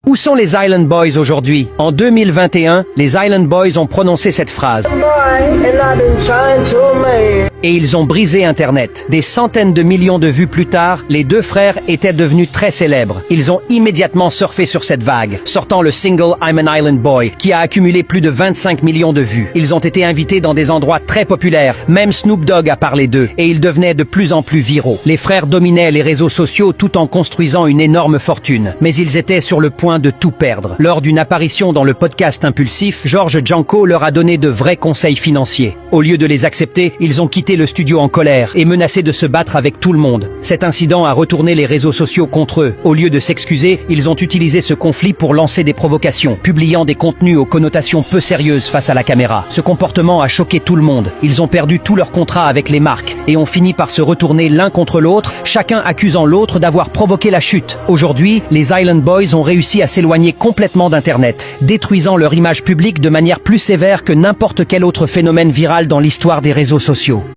Où sont les Island Boys aujourd'hui? En 2021, les Island Boys ont prononcé cette phrase. Et ils ont brisé Internet. Des centaines de millions de vues plus tard, les deux frères étaient devenus très célèbres. Ils ont immédiatement surfé sur cette vague, sortant le single I'm an Island Boy, qui a accumulé plus de 25 millions de vues. Ils ont été invités dans des endroits très populaires, même Snoop Dogg a parlé d'eux, et ils devenaient de plus en plus viraux. Les frères dominaient les réseaux sociaux tout en construisant une énorme fortune, mais ils étaient sur le point de tout perdre. Lors d'une apparition dans le podcast Impulsif, Georges Janko leur a donné de vrais conseils financiers. Au lieu de les accepter, ils ont quitté le studio en colère et menacé de se battre avec tout le monde. Cet incident a retourné les réseaux sociaux contre eux. Au lieu de s'excuser, ils ont utilisé ce conflit pour lancer des provocations, publiant des contenus aux connotations peu sérieuses face à la caméra. Ce comportement a choqué tout le monde. Ils ont perdu tous leurs contrats avec les marques et ont fini par se retourner l'un contre l'autre, chacun accusant l'autre d'avoir provoqué la chute. Aujourd'hui, les Island Boys ont réussi à s'éloigner complètement d'Internet, détruisant leur image publique de manière plus sévère que n'importe quel autre phénomène viral dans l'histoire des réseaux sociaux.